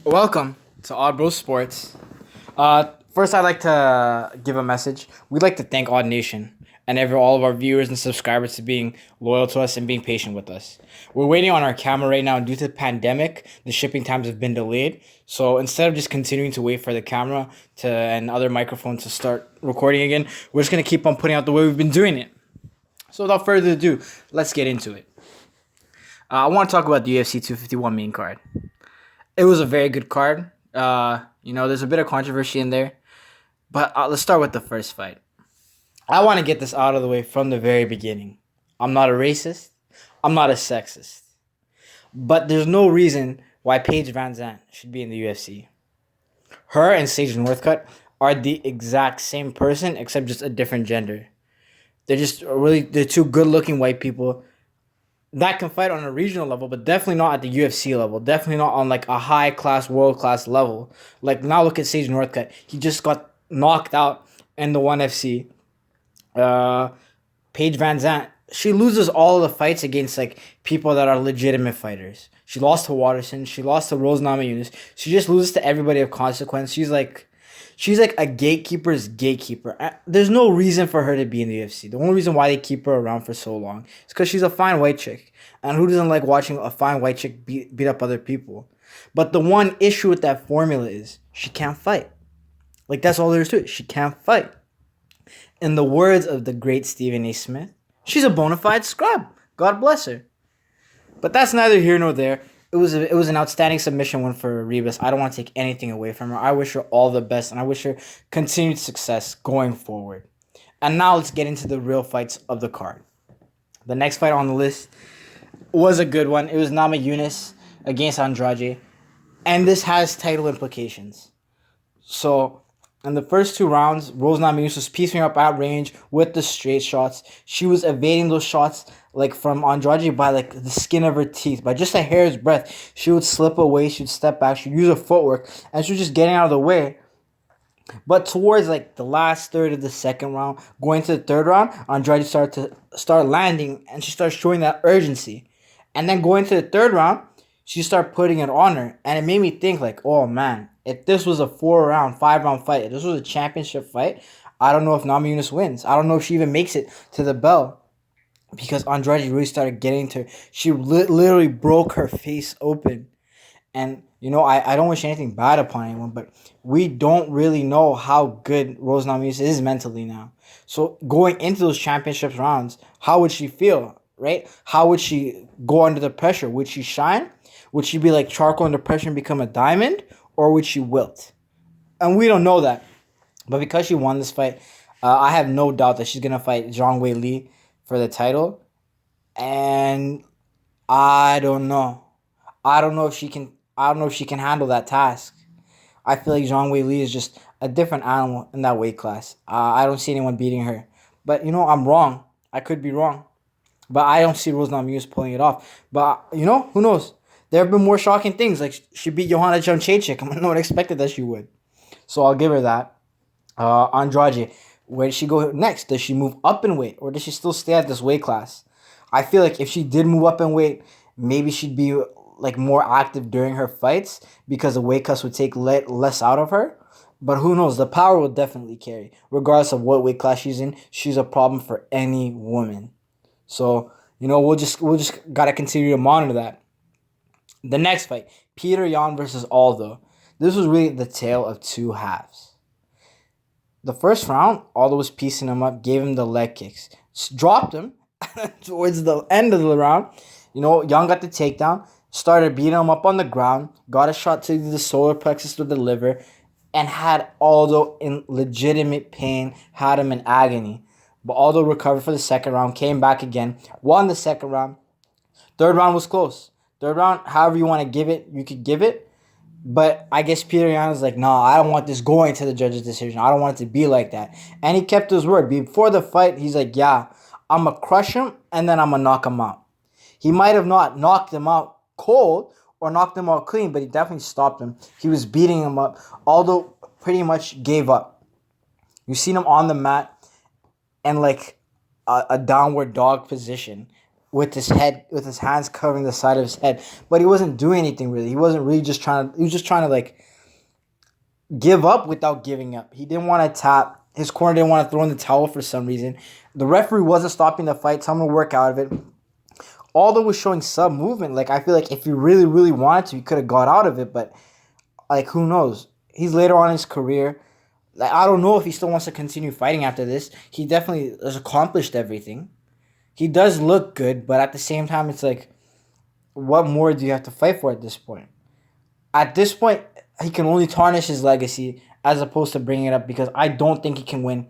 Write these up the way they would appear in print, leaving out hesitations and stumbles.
Welcome to Odd Bro Sports. First, I'd like to give a message. We'd like to thank Odd Nation and all of our viewers and subscribers for being loyal to us and being patient with us. We're waiting on our camera right now, and due to the pandemic, the shipping times have been delayed. So instead of just continuing to wait for the camera and other microphones to start recording again, we're just gonna keep on putting out the way we've been doing it. So without further ado, let's get into it. I want to talk about the UFC 251 main card. It was a very good card. There's a bit of controversy in there. But let's start with the first fight. I want to get this out of the way from the very beginning. I'm not a racist. I'm not a sexist. But there's no reason why Paige Van Zandt should be in the UFC. Her and Sage Northcutt are the exact same person except just a different gender. They're two good-looking white people that can fight on a regional level, but definitely not at the UFC level. Definitely not on like a high-class, world-class level. Like now look at Sage Northcutt. He just got knocked out in the 1FC. Paige Van Zandt, she loses all of the fights against like people that are legitimate fighters. She lost to Watterson. She lost to Rose Namajunas. She just loses to everybody of consequence. She's like a gatekeeper's gatekeeper. There's no reason for her to be in the UFC. The only reason why they keep her around for so long is because she's a fine white chick. And who doesn't like watching a fine white chick beat up other people? But the one issue with that formula is she can't fight. Like, that's all there is to it. She can't fight. In the words of the great Stephen A. Smith, she's a bona fide scrub. God bless her. But that's neither here nor there. It was an outstanding submission win for Rebus. I don't want to take anything away from her. I wish her all the best, and I wish her continued success going forward. And now let's get into the real fights of the card. The next fight on the list was a good one. It was Yunus against Andrade, and this has title implications. So, in the first two rounds, Rose Namajunas was piecing her up at range with the straight shots. She was evading those shots like from Andrade by like the skin of her teeth, by just a hair's breadth. She would slip away, she would step back, she'd use her footwork, and she was just getting out of the way. But towards like the last third of the second round, going to the third round, Andrade started to landing, and she started showing that urgency. And then going to the third round, she started putting it on her, and it made me think like, oh man, if this was a 5-round fight, if this was a championship fight, I don't know if Namajunas wins. I don't know if she even makes it to the bell. Because Andrade really started getting to her. She literally broke her face open. And, I don't wish anything bad upon anyone, but we don't really know how good Rose Namajunas is mentally now. So going into those championships rounds, how would she feel, right? How would she go under the pressure? Would she shine? Would she be like charcoal under pressure and become a diamond? Or would she wilt? And we don't know that. But because she won this fight, I have no doubt that she's going to fight Zhang Wei Li for the title. And I don't know. I don't know if she can handle that task. I feel like Zhang Wei Li is just a different animal in that weight class. I don't see anyone beating her. But, I'm wrong. I could be wrong. But I don't see Rose Namajunas pulling it off. But, who knows? There have been more shocking things. Like, she beat Johanna Jędrzejczyk. No one expected that she would. So I'll give her that. Andrade, where does she go next? Does she move up in weight? Or does she still stay at this weight class? I feel like if she did move up in weight, maybe she'd be like more active during her fights because the weight class would take less out of her. But who knows? The power will definitely carry. Regardless of what weight class she's in, she's a problem for any woman. So, we'll just gotta continue to monitor that. The next fight, Petr Yan versus Aldo. This was really the tale of two halves. The first round, Aldo was piecing him up, gave him the leg kicks, dropped him towards the end of the round. Yan got the takedown, started beating him up on the ground, got a shot to the solar plexus to the liver, and had Aldo in legitimate pain, had him in agony. But Aldo recovered for the second round, came back again, won the second round. Third round was close. Third round, however you want to give it, you could give it. But I guess Petr Yan is like, nah, I don't want this going to the judge's decision. I don't want it to be like that. And he kept his word. Before the fight, he's like, yeah, I'm going to crush him and then I'm going to knock him out. He might have not knocked him out cold or knocked him out clean, but he definitely stopped him. He was beating him up. Aldo pretty much gave up. You've seen him on the mat in like a downward dog position. with his hands covering the side of his head, but he wasn't doing anything really. He wasn't really just trying to. He was just trying to like give up without giving up. He didn't want to tap. His corner didn't want to throw in the towel for some reason. The referee wasn't stopping the fight. Telling him to work out of it. Aldo was showing some movement. Like, I feel like if he really, really wanted to, he could have got out of it. But, like, who knows? He's later on in his career. Like, I don't know if he still wants to continue fighting after this. He definitely has accomplished everything. He does look good, but at the same time, it's like, what more do you have to fight for at this point? At this point, he can only tarnish his legacy as opposed to bringing it up, because I don't think he can win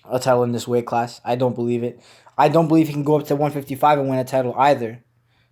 a title in this weight class. I don't believe it. I don't believe he can go up to 155 and win a title either.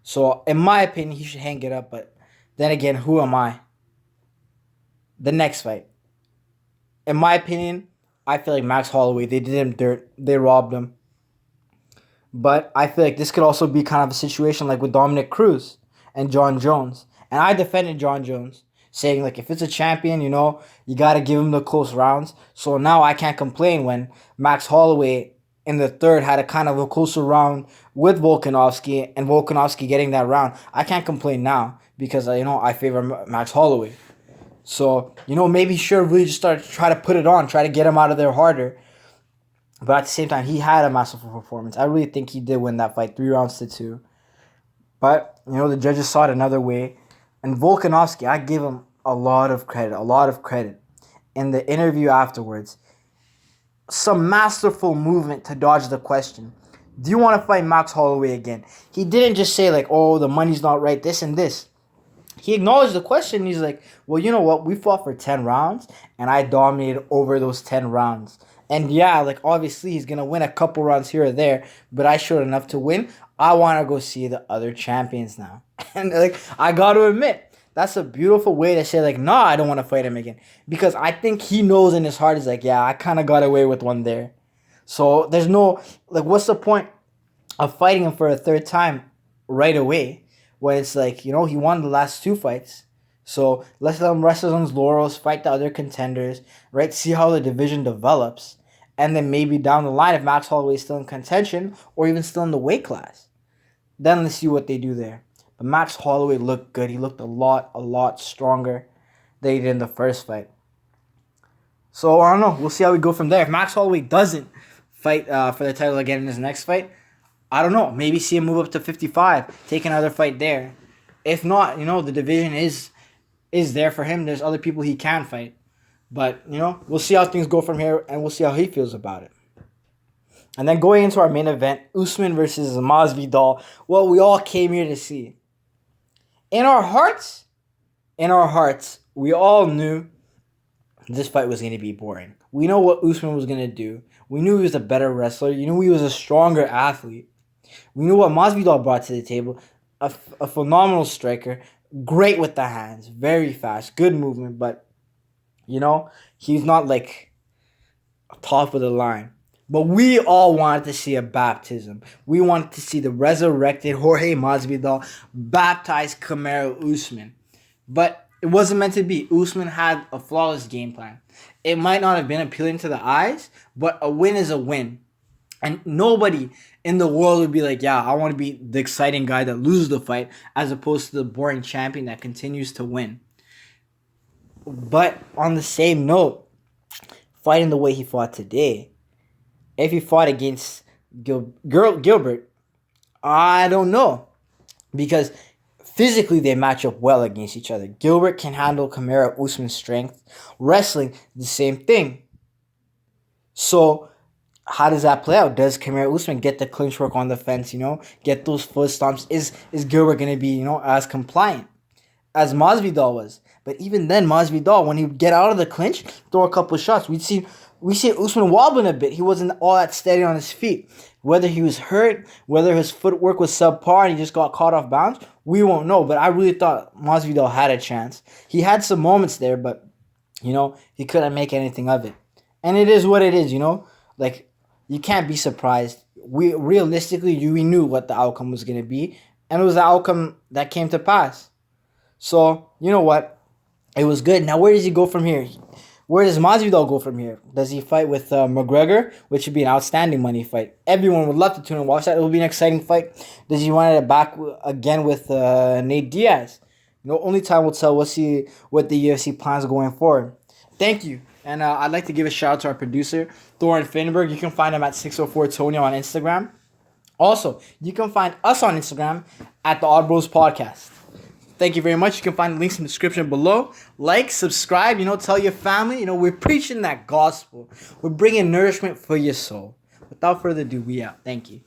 So, in my opinion, he should hang it up. But then again, who am I? The next fight. In my opinion, I feel like Max Holloway, they did him dirt. They robbed him. But I feel like this could also be kind of a situation like with Dominic Cruz and John Jones. And I defended John Jones, saying, like, if it's a champion, you got to give him the close rounds. So now I can't complain when Max Holloway in the third had a kind of a closer round with Volkanovski, and Volkanovski getting that round. I can't complain now because, I favor Max Holloway. So, maybe he should really just try to put it on, try to get him out of there harder. But at the same time, he had a masterful performance. I really think he did win that fight 3-2. But, the judges saw it another way. And Volkanovski, I give him a lot of credit. In the interview afterwards, some masterful movement to dodge the question. Do you want to fight Max Holloway again? He didn't just say, like, oh, the money's not right, this and this. He acknowledged the question. He's like, well, you know what? We fought for 10 rounds, and I dominated over those 10 rounds. And yeah, like, obviously he's going to win a couple rounds here or there, but I showed enough to win. I want to go see the other champions now. And, like, I got to admit, that's a beautiful way to say, like, nah, I don't want to fight him again. Because I think he knows in his heart, he's like, yeah, I kind of got away with one there. So there's no, like, what's the point of fighting him for a third time right away when it's like, he won the last 2 fights. So let's let him rest on his laurels, fight the other contenders, right? See how the division develops. And then maybe down the line, if Max Holloway is still in contention or even still in the weight class, then let's see what they do there. But Max Holloway looked good. He looked a lot stronger than he did in the first fight. So, I don't know. We'll see how we go from there. If Max Holloway doesn't fight for the title again in his next fight, I don't know. Maybe see him move up to 55, take another fight there. If not, the division is there for him. There's other people he can fight. But, we'll see how things go from here, and we'll see how he feels about it. And then going into our main event, Usman versus Masvidal, what we all came here to see. In our hearts, we all knew this fight was going to be boring. We know what Usman was going to do. We knew he was a better wrestler. He was a stronger athlete. We knew what Masvidal brought to the table. A phenomenal striker. Great with the hands. Very fast. Good movement. But, he's not like top of the line. But we all wanted to see a baptism. We wanted to see the resurrected Jorge Masvidal baptize Kamaru Usman. But it wasn't meant to be. Usman had a flawless game plan. It might not have been appealing to the eyes, but a win is a win. And nobody in the world would be like, yeah, I want to be the exciting guy that loses the fight as opposed to the boring champion that continues to win. But on the same note, fighting the way he fought today, if he fought against Gilbert, I don't know. Because physically they match up well against each other. Gilbert can handle Kamaru Usman's strength. Wrestling, the same thing. So how does that play out? Does Kamaru Usman get the clinch work on the fence, get those foot stomps? Is Gilbert going to be, as compliant as Masvidal was? But even then, Masvidal, when he would get out of the clinch, throw a couple of shots, we see Usman wobbling a bit. He wasn't all that steady on his feet. Whether he was hurt, whether his footwork was subpar and he just got caught off balance, we won't know. But I really thought Masvidal had a chance. He had some moments there, but, he couldn't make anything of it. And it is what it is, Like, you can't be surprised. We knew what the outcome was going to be. And it was the outcome that came to pass. So, you know what? It was good. Now, where does he go from here? Where does Masvidal go from here? Does he fight with McGregor, which would be an outstanding money fight? Everyone would love to tune and watch that. It will be an exciting fight. Does he want it back again with Nate Diaz? Only time will tell. We'll see what the UFC plans going forward. Thank you. And I'd like to give a shout out to our producer, Thorin Finberg. You can find him at 604Tony on Instagram. Also, you can find us on Instagram at the TOB Podcast. Thank you very much. You can find the links in the description below. Like, subscribe, tell your family. We're preaching that gospel. We're bringing nourishment for your soul. Without further ado, we out. Thank you.